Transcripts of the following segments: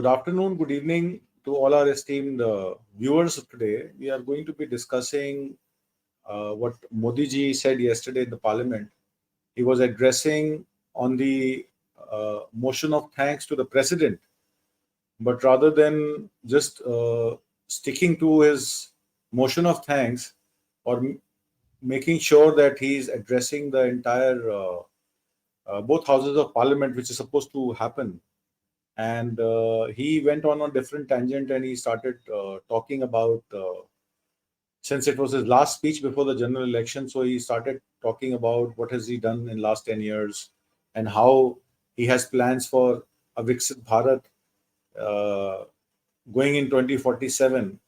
Good afternoon, good evening to all our esteemed viewers of today. We are going to be discussing what Modi ji said yesterday in the parliament. He was addressing on the motion of thanks to the president, but rather than just sticking to his motion of thanks or making sure that he is addressing the entire both houses of parliament, which is supposed to happen, and he went on a different tangent and he started talking about since it was his last speech before the general election, so he started talking about what has he done in last 10 years and how he has plans for a Viksit Bharat uh, going in 2047.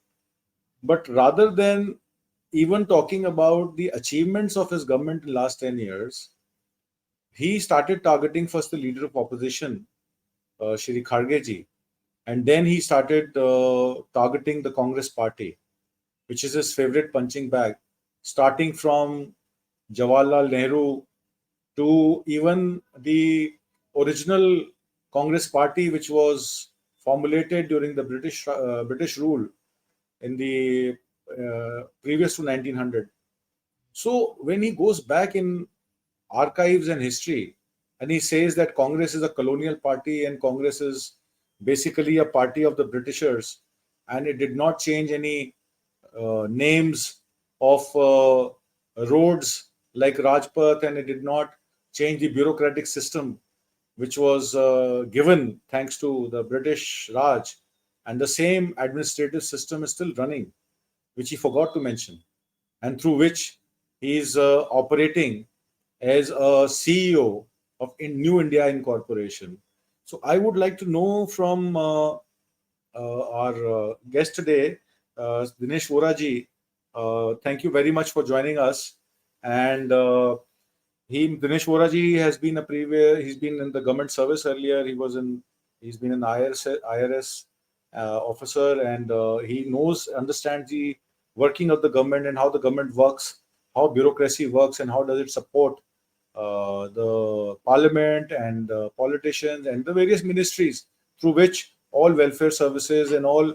But rather than even talking about the achievements of his government in last 10 years, he started targeting first the leader of opposition, Shri Kharge ji. And then he started targeting the Congress party, which is his favorite punching bag, starting from Jawaharlal Nehru to even the original Congress party, which was formulated during the British rule in the previous to 1900. So when he goes back in archives and history, and he says that Congress is a colonial party and Congress is basically a party of the Britishers, and it did not change any names of roads like Rajpath, and it did not change the bureaucratic system which was given thanks to the British Raj, and the same administrative system is still running, which he forgot to mention, and through which he is operating as a CEO of New India Incorporation. So I would like to know from our guest today, Dinesh Voraji. Thank you very much for joining us. And Dinesh Voraji has been a previous. He's been in the government service earlier. He's been an IRS officer, and he understands the working of the government and how the government works, how bureaucracy works, and how does it support the parliament and politicians and the various ministries through which all welfare services and all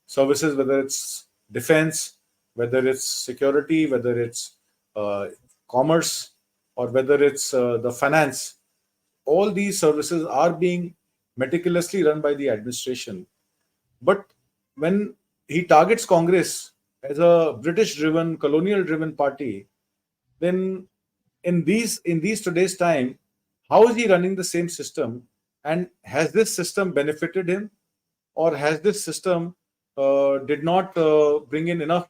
services, whether it's defense, whether it's security, whether it's uh, commerce, or whether it's the finance, all these services are being meticulously run by the administration. But when he targets Congress as a British driven, colonial driven party, then in these today's time, how is he running the same system, and has this system benefited him, or has this system did not bring in enough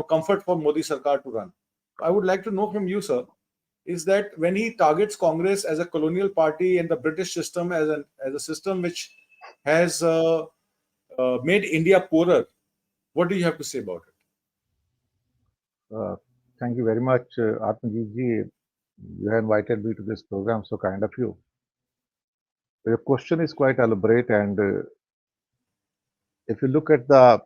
comfort for Modi Sarkar to run? I would like to know from you, sir, is that when he targets Congress as a colonial party and the British system as a system which has made India poorer, what do you have to say about it? Uh, Thank you very much, Atmajit ji. You have invited me to this program, so kind of you. Your question is quite elaborate, and if you look at the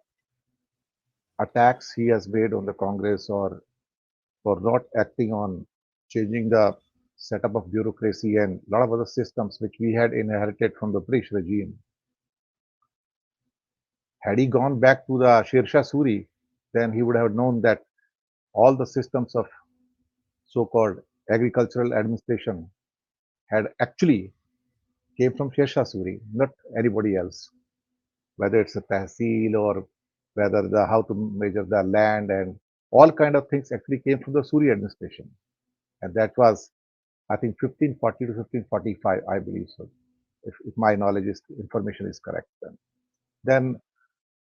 attacks he has made on the Congress or for not acting on changing the setup of bureaucracy and a lot of other systems which we had inherited from the British regime, had he gone back to the Sher Shah Suri, then he would have known that all the systems of so-called agricultural administration had actually came from Sher Shah Suri, not anybody else. Whether it's a tahsil or whether the how to measure the land and all kind of things actually came from the Suri administration, and that was I think 1540 to 1545, I believe so, if my knowledge is information is correct. Then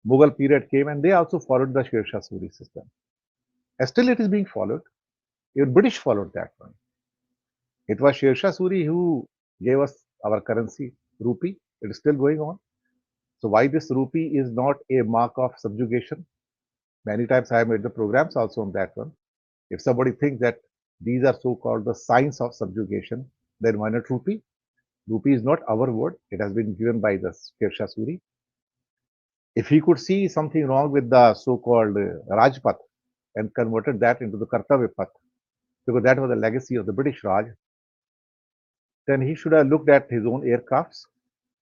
Mughal period came and they also followed the Sher Shah Suri system. And still it is being followed. Even British followed that one. It was Sher Shah Suri who gave us our currency, rupee. It is still going on. So why this rupee is not a mark of subjugation? Many times I have made the programs also on that one. If somebody thinks that these are so-called the signs of subjugation, then why not rupee? Rupee is not our word. It has been given by the Sher Shah Suri. If he could see something wrong with the so-called Rajpath and converted that into the Kartavya Path, because that was the legacy of the British Raj, then he should have looked at his own aircrafts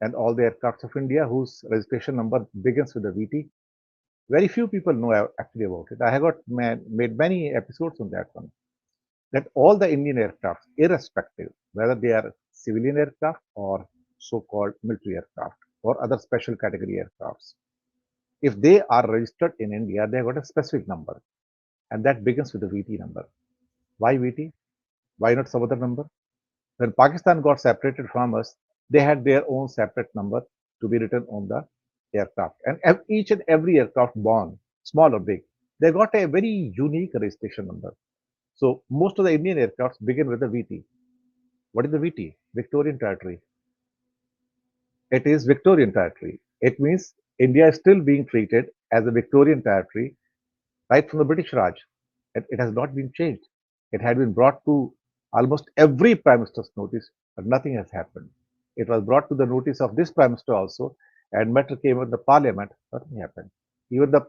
and all the aircrafts of India whose registration number begins with the VT. Very few people know actually about it. I have got made many episodes on that one. That all the Indian aircrafts, irrespective whether they are civilian aircraft or so-called military aircraft or other special category aircrafts, if they are registered in India, they have got a specific number, and that begins with the VT number. Why VT? Why not some other number? When Pakistan got separated from us, they had their own separate number to be written on the aircraft. And each and every aircraft born, small or big, they got a very unique registration number. So most of the Indian aircrafts begin with the VT. What is the VT? Victorian territory. It is Victorian territory. It means India is still being treated as a Victorian territory right from the British Raj. It has not been changed. It had been brought to almost every Prime Minister's notice, but nothing has happened. It was brought to the notice of this Prime Minister also, and matter came in the Parliament, nothing happened. Even the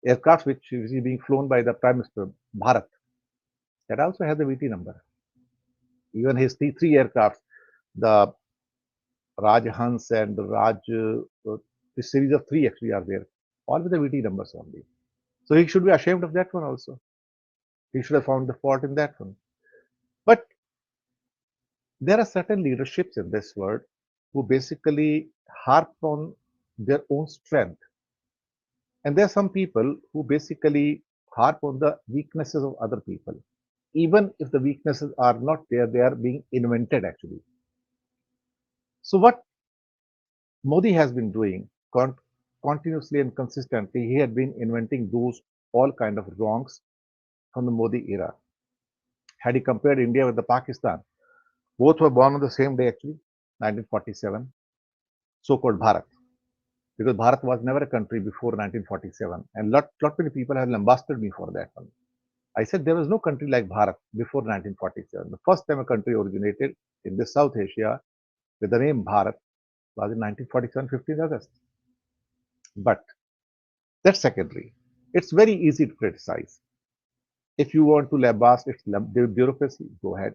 aircraft which is being flown by the Prime Minister, Bharat, that also has the VT number. Even his three aircrafts, the Raj Hans and the Raj, the series of three actually are there, all with the VT numbers only. So he should be ashamed of that one also. He should have found the fault in that one. But there are certain leaderships in this world who basically harp on their own strength. And there are some people who basically harp on the weaknesses of other people. Even if the weaknesses are not there, they are being invented actually. So what Modi has been doing continuously and consistently, he had been inventing those all kind of wrongs from the Modi era. Had he compared India with the Pakistan, both were born on the same day actually, 1947, so-called Bharat. Because Bharat was never a country before 1947, and lot many people have lambasted me for that one. I said there was no country like Bharat before 1947. The first time a country originated in the South Asia with the name Bharat was in 1947, 15th August. But that's secondary. It's very easy to criticize. If you want to lambast its bureaucracy, go ahead.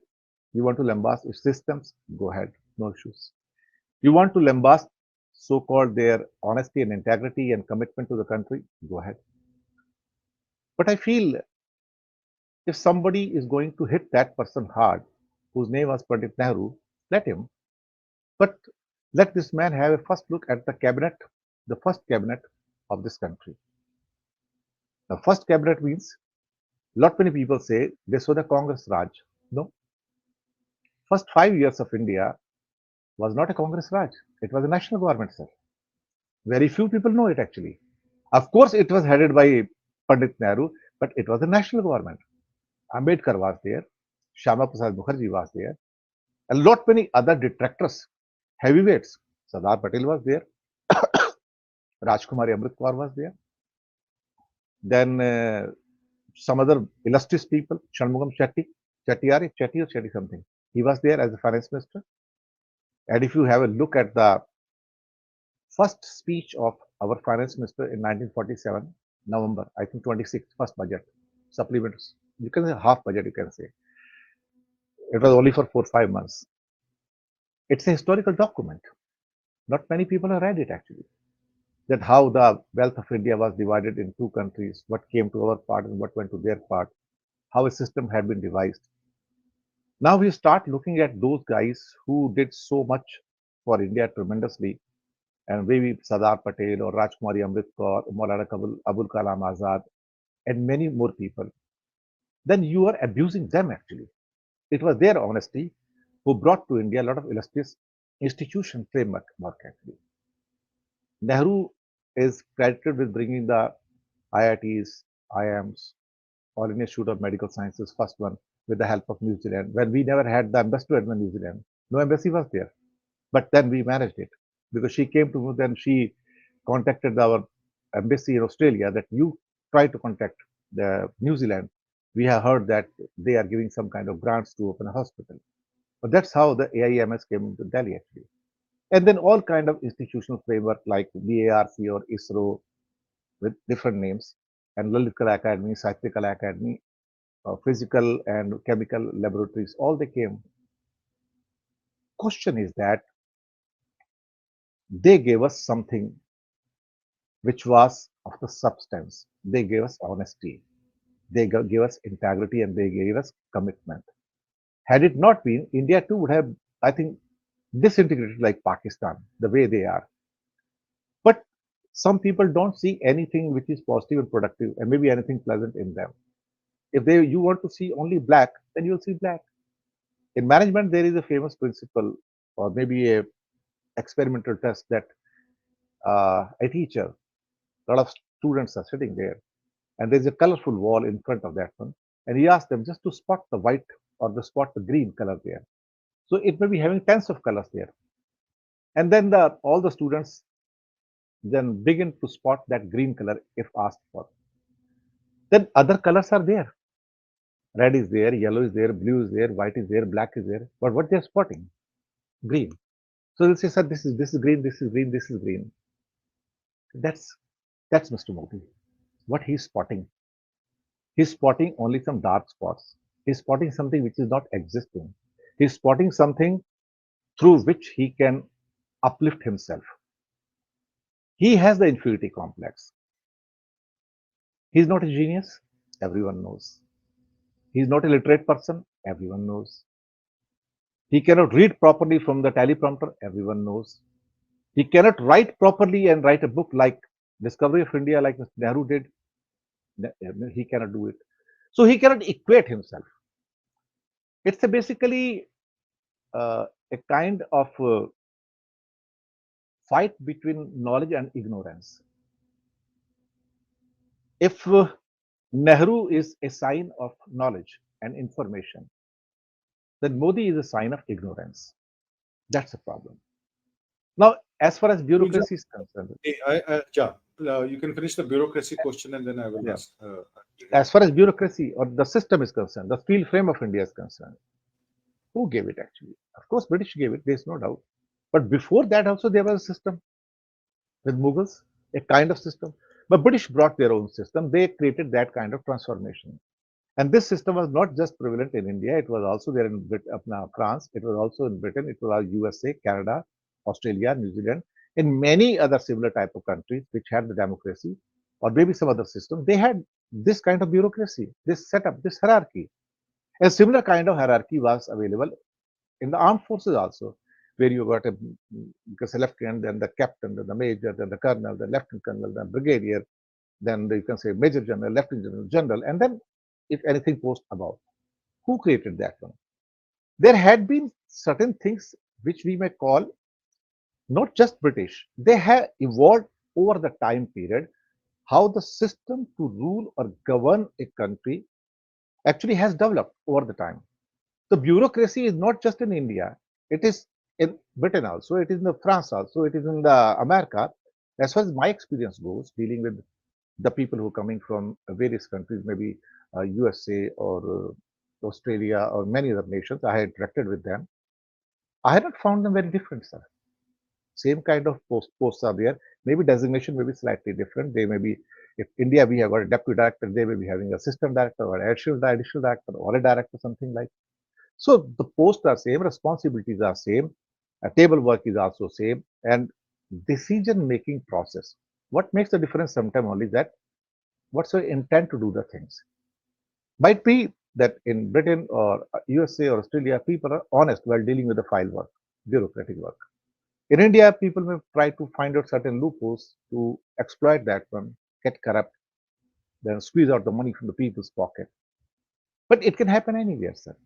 You want to lambast its systems, go ahead. No issues. You want to lambast so-called their honesty and integrity and commitment to the country, go ahead. But I feel if somebody is going to hit that person hard, whose name was Pandit Nehru, let him. But let this man have a first look at the cabinet, the first cabinet of this country. The first cabinet means lot many people say this was the Congress Raj. No, first 5 years of India was not a Congress Raj. It was a national government, sir. Very few people know it actually. Of course, it was headed by Pandit Nehru, but it was a national government. Ambedkar was there, Shama Prasad Mukherjee was there, and lot many other detractors, heavyweights. Sardar Patel was there, Rajkumari Amritkar was there. Then some other illustrious people, Shanmugam Chetty, Chetty or Chetty something. He was there as the finance minister. And if you have a look at the first speech of our finance minister in 1947, November, I think 26th, first budget, supplement, you can say half budget, you can say. It was only for 4 5 months. It's a historical document. Not many people have read it actually. That how the wealth of India was divided in two countries, what came to our part and what went to their part, how a system had been devised. Now we start looking at those guys who did so much for India tremendously, and maybe Sardar Patel or Rajkumari Amritkar, Maulana Abul Kalam Azad, and many more people. Then you are abusing them actually. It was their honesty who brought to India a lot of illustrious institution framework work actually. Nehru is credited with bringing the IITs, IIMs, All India Institute of Medical Sciences, first one, with the help of New Zealand. When we never had the ambassador in New Zealand, no embassy was there. But then we managed it because she came to then she contacted our embassy in Australia that you try to contact the New Zealand. We have heard that they are giving some kind of grants to open a hospital. But that's how the AIMS came to Delhi actually. And then all kind of institutional framework like BARC or ISRO with different names, and Lalit Kala Academy, Sahitya Kala Academy, physical and chemical laboratories, all they came. Question is that They gave us something which was of the substance. They gave us honesty. They gave us integrity and they gave us commitment. Had it not been, India too would have, I think, disintegrated like Pakistan, the way they are. But some people don't see anything which is positive and productive and maybe anything pleasant in them. If they you want to see only black, then you'll see black. In management, there is a famous principle or maybe a experimental test that a teacher, a lot of students are sitting there, and there's a colorful wall in front of that one, and he asks them just to spot the white or the spot the green color there. So it may be having tens of colors there, and then all the students then begin to spot that green color if asked for. Then other colors are there. Red is there, yellow is there, blue is there, white is there, black is there. But what they're spotting? Green. So they'll say, sir, this is green, this is green, this is green. That's that's Mr. Modi. What he's spotting. He's spotting only some dark spots. He's spotting something which is not existing. He's spotting something through which he can uplift himself. He has the inferiority complex. He's not a genius, everyone knows. He's not a literate person, everyone knows. He cannot read properly from the teleprompter, everyone knows. He cannot write properly and write a book like Discovery of India, like Mr. Nehru did. He cannot do it. So he cannot equate himself. It's basically a kind of fight between knowledge and ignorance. If Nehru is a sign of knowledge and information, then Modi is a sign of ignorance. That's a problem. Now, as far as So, bureaucracy is concerned, yeah, you can finish the bureaucracy question and then I will yeah, ask. as far as bureaucracy or the system is concerned, the steel frame of India is concerned, who gave it actually? Of course, British gave it. There's no doubt. But before that, also there was a system with Mughals, a kind of system. But British brought their own system. They created that kind of transformation. And this system was not just prevalent in India, it was also there in France, it was also in Britain, it was USA, Canada, Australia, New Zealand, in many other similar type of countries which had the democracy or maybe some other system. They had this kind of bureaucracy, this setup, this hierarchy. A similar kind of hierarchy was available in the armed forces also, where you got a lieutenant, then the captain, then the major, then the colonel, then lieutenant colonel, then brigadier, then you can say major general, lieutenant general, general, and then if anything post above. Who created that one? There had been certain things which we may call not just British. They have evolved over the time period. How the system to rule or govern a country actually has developed over the time. The bureaucracy is not just in India. It is in Britain also. It is in the France also. It is in the America. As far as my experience goes, dealing with the people who are coming from various countries, maybe USA or Australia or many other nations, I had interacted with them. I had not found them very different, sir. Same kind of posts are there. Maybe designation may be slightly different. They may be, if India we have got a deputy director, they may be having assistant director or additional director or a director, something like. So the posts are same, responsibilities are same, table work is also same, and decision making process. What makes the difference sometimes only that what's your intent to do the things. Might be that in Britain or USA or Australia, people are honest while dealing with the file work, bureaucratic work. In India, people may try to find out certain loopholes to exploit that one, get corrupt, then squeeze out the money from the people's pocket. But it can happen anywhere, sir.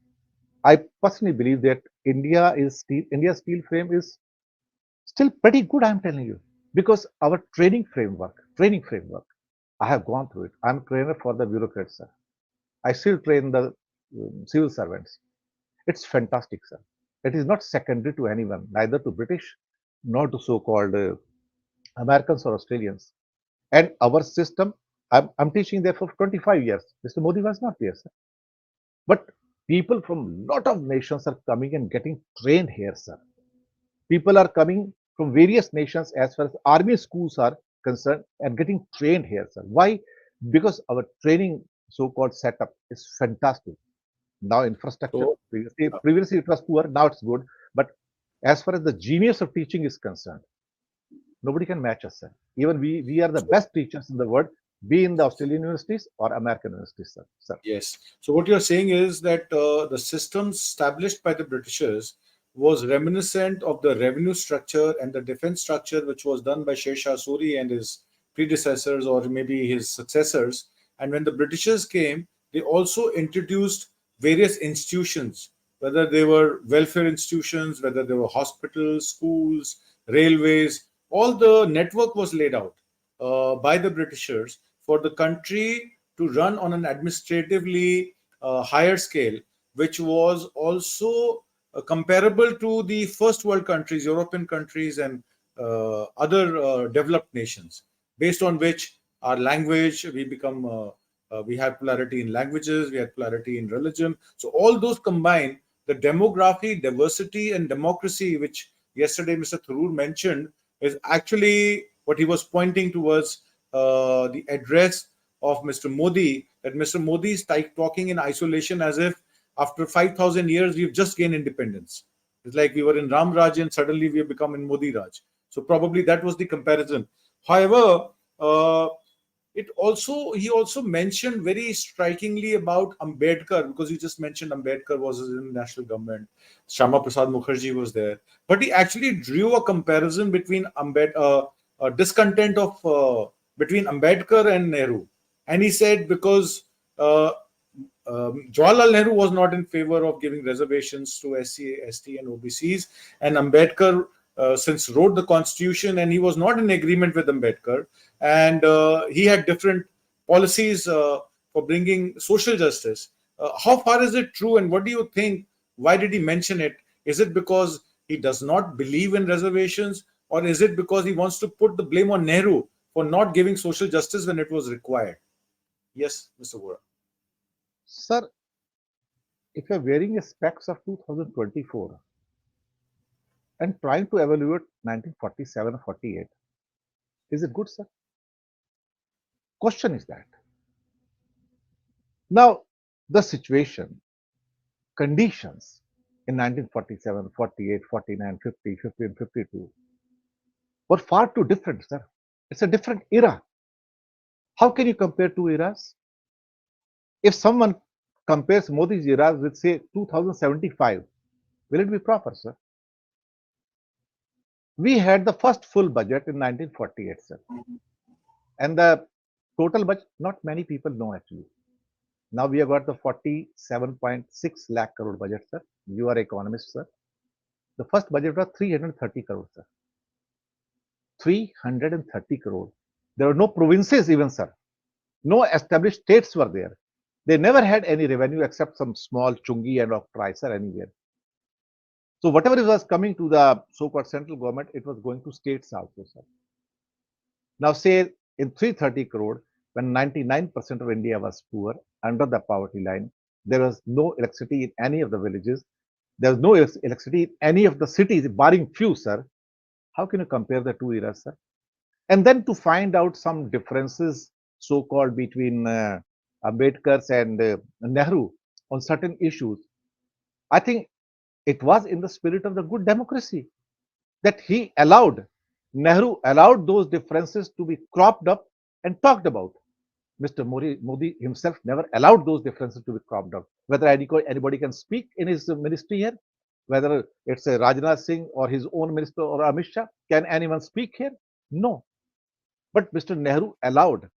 I personally believe that India's steel frame is still pretty good. I'm telling you, because our training framework, I have gone through it. I'm a trainer for the bureaucrats, sir. I still train the civil servants. It's fantastic, sir. It is not secondary to anyone, neither to British nor to so-called Americans or Australians. And our system, I'm teaching there for 25 years. Mr. Modi was not there, sir. But people from lot of nations are coming and getting trained here, sir. People are coming from various nations as far as army schools are concerned and getting trained here, sir. Why? Because our training so-called setup is fantastic. Now infrastructure, So, previously it was poor, now it's good. But as far as the genius of teaching is concerned, Nobody can match us, sir. Even we are the So, best teachers in the world, be in the Australian universities or American universities, sir. Sir. yes. So what you're saying is that the systems established by the Britishers was reminiscent of the revenue structure and the defense structure, which was done by Sher Shah Suri and his predecessors, or maybe his successors. And when the Britishers came, they also introduced various institutions, whether they were welfare institutions, whether they were hospitals, schools, railways. All the network was laid out by the Britishers for the country to run on an administratively higher scale, which was also comparable to the first world countries, European countries, and other developed nations, based on which our language, we had polarity in languages, we had polarity in religion. So all those combined, the demography, diversity, and democracy, which yesterday Mr. Tharoor mentioned, is actually what he was pointing towards the address of Mr. Modi, that Mr. Modi is talking in isolation as if after 5,000 years we've just gained independence. It's like we were in Ram Raj and suddenly we have become in Modi Raj. So probably that was the comparison. However, uh, it also he also mentioned very strikingly about Ambedkar, because you just mentioned Ambedkar was in the national government, Shama Prasad Mukherjee was there, but he actually drew a comparison between discontent of between Ambedkar and Nehru, and he said because uh, Jawaharlal Nehru was not in favor of giving reservations to SC, ST, and OBCs, and Ambedkar, since wrote the constitution, and he was not in agreement with Ambedkar, and he had different policies for bringing social justice. How far is it true, and what do you think? Why did he mention it? Is it because he does not believe in reservations, or is it because he wants to put the blame on Nehru for not giving social justice when it was required? Yes, Mr. Vora. Sir, if you're wearing a specs of 2024 and trying to evaluate 1947 or 48, is it good, sir? Question is that. Now, the situation, conditions in 1947, 48, 49, 50, 50, and 52 were far too different, sir. It's a different era. How can you compare two eras? If someone compares Modi's era with, say, 2075, will it be proper, sir? We had the first full budget in 1948, sir. And the total budget, not many people know actually. Now we have got the 47.6 lakh crore budget, sir. You are economist, sir. The first budget was 330 crore, sir. 330 crore. There were no provinces even, sir. No established states were there. They never had any revenue except some small chungi and octroi, sir, anywhere. So whatever was coming to the so-called central government, it was going to states also, sir. Now say in 330 crore, when 99% of India was poor, under the poverty line, there was no electricity in any of the villages. There was no electricity in any of the cities, barring few, sir. How can you compare the two eras, sir? And then to find out some differences, so-called between Ambedkar's and Nehru on certain issues, I think it was in the spirit of the good democracy that he allowed, Nehru allowed those differences to be cropped up and talked about. Mr. Modi himself never allowed those differences to be cropped up. Whether anybody can speak in his ministry here, whether it's a Rajnath Singh or his own minister or Amit Shah, can anyone speak here? No. But Mr. Nehru allowed.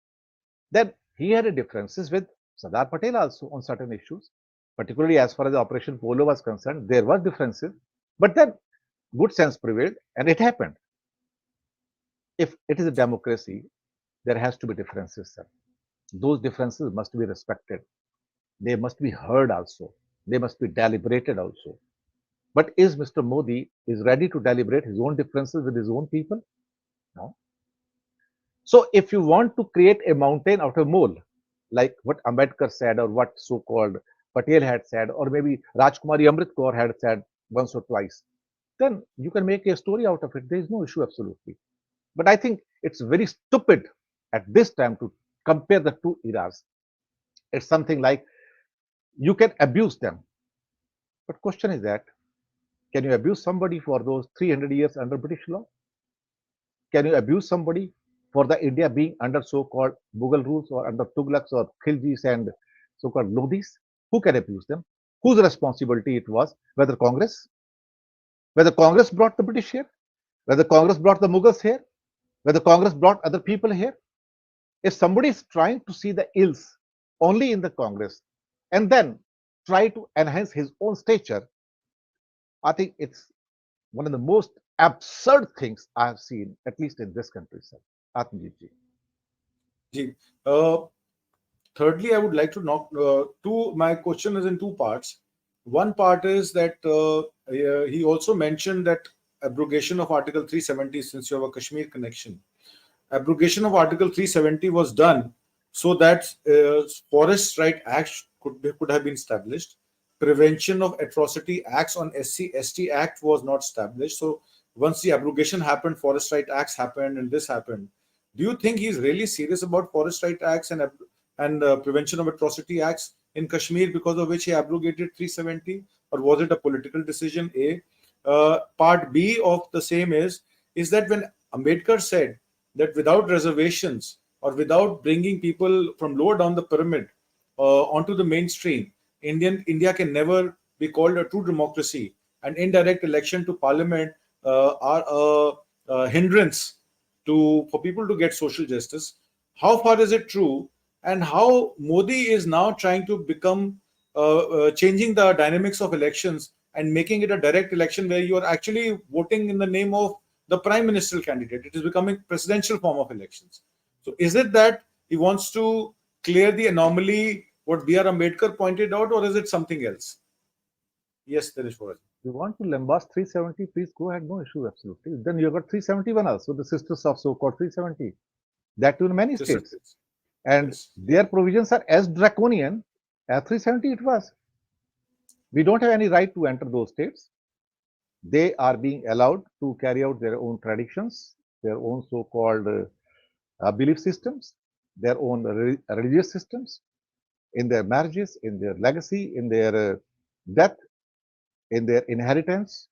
Then he had differences with Sardar Patel also on certain issues, particularly as far as Operation Polo was concerned. There were differences, but then good sense prevailed, and it happened. If it is a democracy, there has to be differences, sir. Those differences must be respected. They must be heard also. They must be deliberated also. But is Mr. Modi is ready to deliberate his own differences with his own people? No. So if you want to create a mountain out of mole, like what Ambedkar said or what so-called Patel had said, or maybe Rajkumari Amrit Kaur had said once or twice, then you can make a story out of it. There is no issue absolutely. But I think it's very stupid at this time to compare the two eras. It's something like you can abuse them. But question is that, can you abuse somebody for those 300 years under British law? Can you abuse somebody for the India being under so-called Mughal rules or under Tughlaqs or Khiljis and so-called Lodhis? Who can abuse them? Whose responsibility it was? Whether Congress brought the British here, whether Congress brought the Mughals here, whether Congress brought other people here. If somebody is trying to see the ills only in the Congress and then try to enhance his own stature, I think it's one of the most absurd things I have seen, at least in this country, sir. Atmanjeet ji. Ji. Thirdly, I would like to knock my question is in two parts. One part is that he also mentioned that abrogation of Article 370, since you have a Kashmir connection, abrogation of Article 370 was done so that Forest Right Act could have been established. Prevention of Atrocity Acts on SC/ST Act was not established. So once the abrogation happened, Forest Right Acts happened, and this happened. Do you think he's really serious about Forest Right Acts and Prevention of Atrocity Acts in Kashmir, because of which he abrogated 370, or was it a political decision? A. Part B of the same is that when Ambedkar said that without reservations or without bringing people from lower down the pyramid onto the mainstream, India can never be called a true democracy, and indirect election to parliament are a hindrance for people to get social justice. How far is it true, and how Modi is now trying to become changing the dynamics of elections and making it a direct election where you are actually voting in the name of the prime ministerial candidate? It is becoming presidential form of elections. So is it that he wants to clear the anomaly what B.R. Ambedkar pointed out, or is it something else? Yes, Dinesh Voraj. You want to lambast 370, please go ahead, no issue, absolutely. Then you got 371 also, the sisters of so-called 370. That too in many states. And Yes. their provisions are as draconian as 370 it was. We don't have any right to enter those states. They are being allowed to carry out their own traditions, their own so-called belief systems, their own religious systems, in their marriages, in their legacy, in their death, in their inheritance,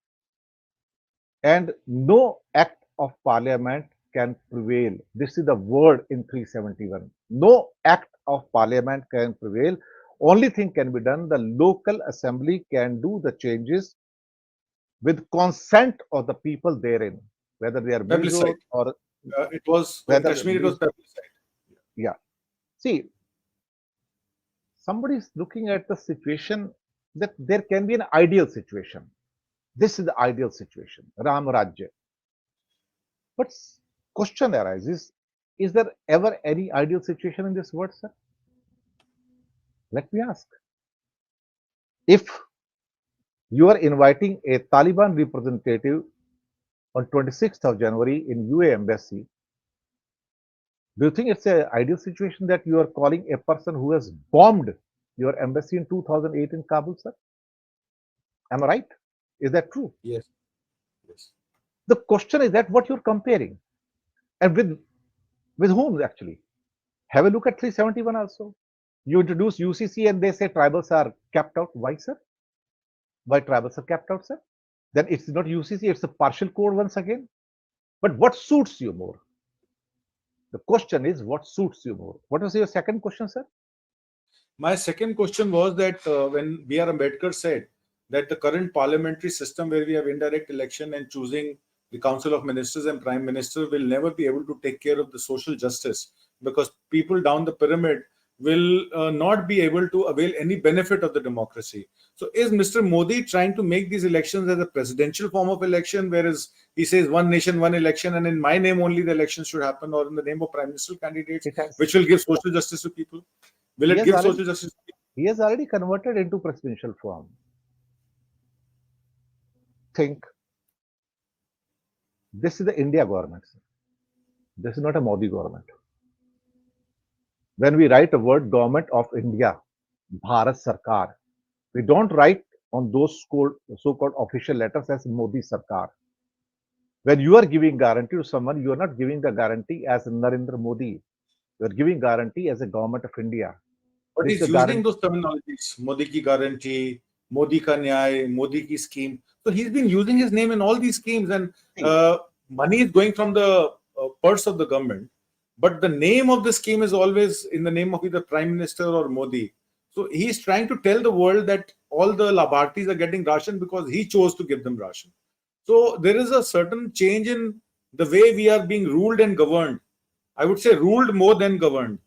and no act of parliament can prevail. This is the word in 371. No act of parliament can prevail. Only thing can be done, the local assembly can do the changes with consent of the people therein, whether they are Plebiscite. Mizo or It was in whether Kashmir. It was plebiscite. yeah. See, somebody is looking at the situation that there can be an ideal situation. This is the ideal situation, Ram Rajya. But question arises, is there ever any ideal situation in this world, sir? Let me ask. If you are inviting a Taliban representative on 26th of January in UA embassy, do you think it's an ideal situation that you are calling a person who has bombed your embassy in 2008 in Kabul, sir? Am I right? Is that true? Yes. Yes. The question is that what you're comparing, and with whom actually? Have a look at 371 also. You introduce UCC and they say tribals are kept out. Why, sir? Why tribals are kept out, sir? Then it's not UCC, it's a partial code once again. But what suits you more? The question is, what suits you more? What was your second question, sir? My second question was that when B.R. Ambedkar said that the current parliamentary system where we have indirect election and choosing the Council of Ministers and Prime Minister will never be able to take care of the social justice, because people down the pyramid will not be able to avail any benefit of the democracy. So is Mr. Modi trying to make these elections as a presidential form of election, whereas he says one nation, one election, and in my name only the elections should happen, or in the name of prime minister candidates, which will give social justice to people? Will it give social justice to people? He has already converted into presidential form. Think this is the India government, sir. This is not a Modi government. When we write a word government of India, Bharat Sarkar, we don't write on those so-called official letters as Modi Sarkar. When you are giving guarantee to someone, you are not giving the guarantee as Narendra Modi. You are giving guarantee as a government of India. But This is he's a using guarantee. those terminologies: Modi ki guarantee, Modi ka nyay, Modi ki scheme. So he's been using his name in all these schemes, and money is going from the purse of the government, but the name of the scheme is always in the name of either Prime Minister or Modi. So he's trying to tell the world that all the Labhartis are getting ration because he chose to give them ration. So there is a certain change in the way we are being ruled and governed. I would say ruled more than governed.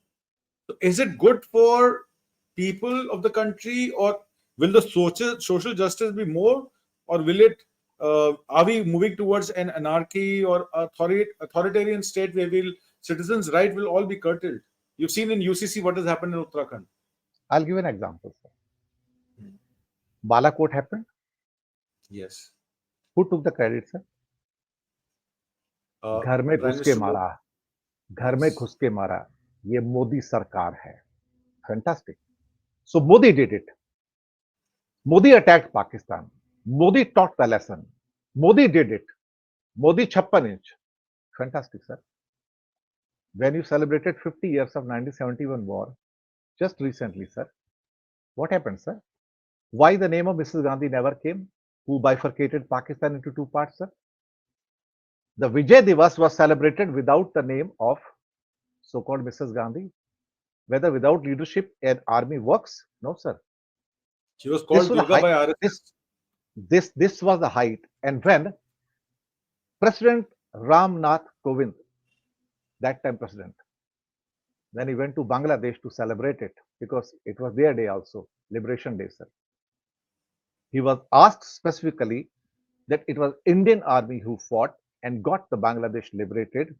So is it good for people of the country, or will the social justice be more, or will it? Are we moving towards an anarchy or authoritarian state where will citizens' right will all be curtailed? You've seen in UCC what has happened in Uttarakhand. I'll give an example, sir. Balakot happened. Yes. Who took the credit, sir? Uh, घर में Prime घुस के Minister Modi. मारा, घर में Yes. घुस के मारा. ये मोदी सरकार है. Fantastic. So Modi did it. Modi attacked Pakistan. Modi taught the lesson. Modi did it. Modi 56 inch. Fantastic, sir. When you celebrated 50 years of 1971 war, just recently, sir, what happened, sir? Why the name of Mrs. Gandhi never came, who bifurcated Pakistan into two parts, sir? The Vijay Divas was celebrated without the name of so-called Mrs. Gandhi. Whether without leadership an army works? No, sir. She was This called was the Durga height. by This RSS. this was the height. And when President Ram Nath Kovind, that time president, when he went to Bangladesh to celebrate it, because it was their day also, Liberation Day, sir. He was asked specifically that it was Indian army who fought and got the Bangladesh liberated.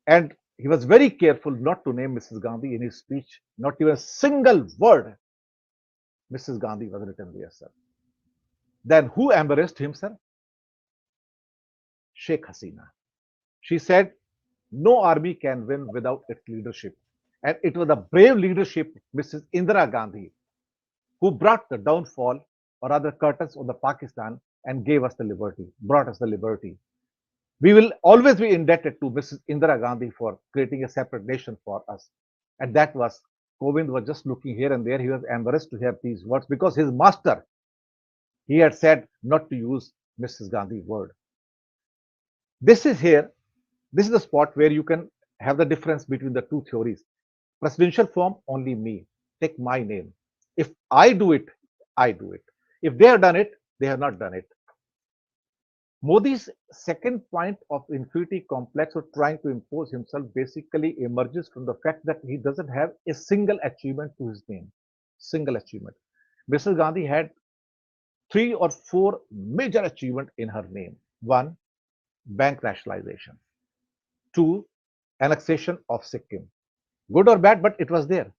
And he was very careful not to name Mrs. Gandhi in his speech. Not even a single word Mrs. Gandhi was written there, sir. Then who embarrassed him, sir? Sheikh Hasina. She said, no army can win without its leadership. And it was the brave leadership, Mrs. Indira Gandhi, who brought the downfall, or rather curtains of the Pakistan, and gave us the liberty, brought us the liberty. We will always be indebted to Mrs. Indira Gandhi for creating a separate nation for us. And that was, Kovind was just looking here and there. He was embarrassed to have these words because his master, he had said not to use Mrs. Gandhi word. This is here, this is the spot where you can have the difference between the two theories. Presidential form, only me. Take my name. If I do it, I do it. If they have done it, they have not done it. Modi's second point of inferiority complex or trying to impose himself basically emerges from the fact that he doesn't have a single achievement to his name. Single achievement. Mrs. Gandhi had 3 or 4 major achievements in her name. One, bank nationalization. Two, annexation of Sikkim. Good or bad, but it was there.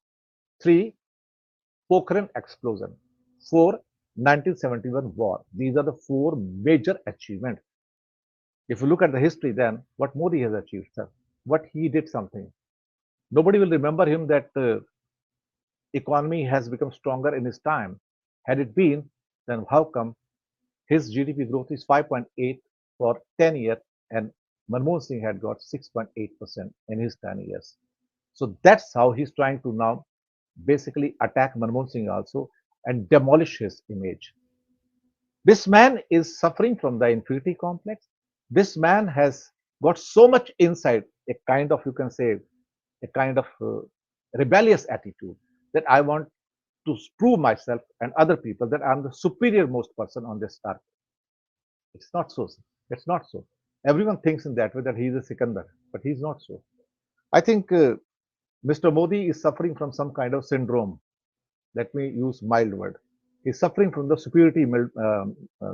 Three, Pokhran explosion. Four, 1971 war. These are the 4 major achievements. If you look at the history, then what Modi has achieved, sir, what he did something. Nobody will remember him that economy has become stronger in his time. Had it been, then how come his GDP growth is 5.8 for 10 years and Manmohan Singh had got 6.8% in his 10 years. So that's how he's trying to now basically attack Manmohan Singh also and demolish his image. This man is suffering from the inferiority complex. This man has got so much inside, a kind of, you can say, a kind of rebellious attitude that I want to prove myself and other people that I'm the superior most person on this earth. It's not so. It's not so. Everyone thinks in that way that he's a Sikandar, but he's not so. I think Mr. Modi is suffering from some kind of syndrome. Let me use mild word. He's suffering from the superiority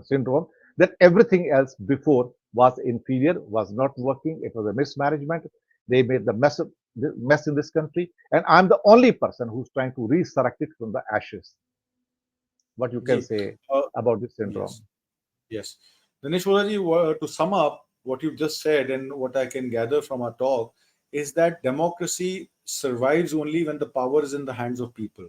syndrome that everything else before was inferior, was not working. It was a mismanagement. They made the mess in this country, and I'm the only person who's trying to resurrect it from the ashes. What you can Ji. say Uh, about this syndrome? yes. Yes. Dinesh Voraji, to sum up what you've just said and what I can gather from our talk is that democracy survives only when the power is in the hands of people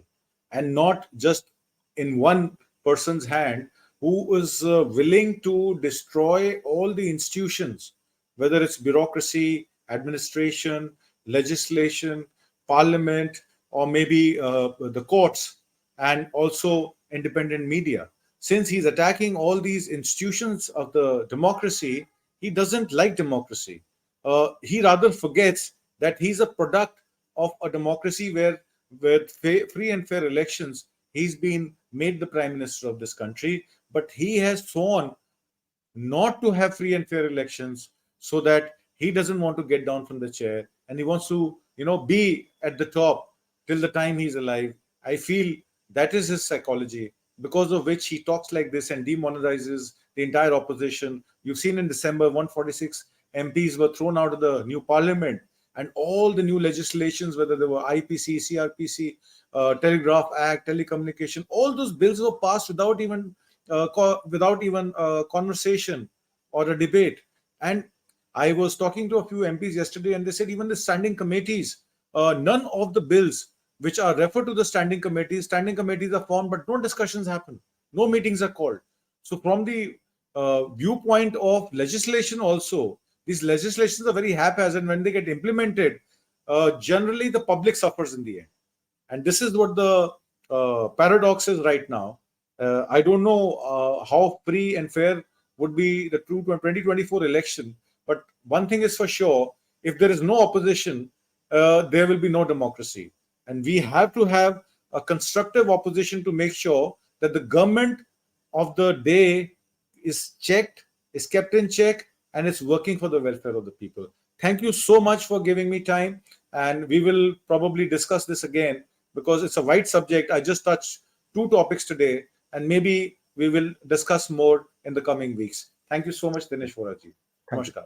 and not just in one person's hand who is willing to destroy all the institutions, whether it's bureaucracy, administration, legislation, parliament, or maybe the courts, and also independent media. Since he's attacking all these institutions of the democracy, he doesn't like democracy. he rather forgets that he's a product of a democracy where, with free and fair elections, he's been made the prime minister of this country. But he has sworn not to have free and fair elections, so that he doesn't want to get down from the chair, and he wants to, be at the top till the time he's alive. I feel that is his psychology, because of which he talks like this and demonetizes the entire opposition. You've seen in December 146 MPs were thrown out of the new parliament, and all the new legislations, whether they were IPC, CRPC, Telegraph Act, telecommunication, all those bills were passed without even conversation or a debate. And I was talking to a few MPs yesterday, and they said even the standing committees, none of the bills which are referred to the standing committees are formed, but no discussions happen, no meetings are called. So from the viewpoint of legislation also, these legislations are very haphazard. When they get implemented, generally the public suffers in the end. And this is what the paradox is right now. I don't know how free and fair would be the 2024 election, but one thing is for sure: if there is no opposition, there will be no democracy. And we have to have a constructive opposition to make sure that the government of the day is checked, is kept in check, and is working for the welfare of the people. Thank you so much for giving me time, and we will probably discuss this again, because it's a wide subject. I just touched two topics today, and maybe we will discuss more in the coming weeks. Thank you so much, Dinesh Voraji. Thank you. Namaskar.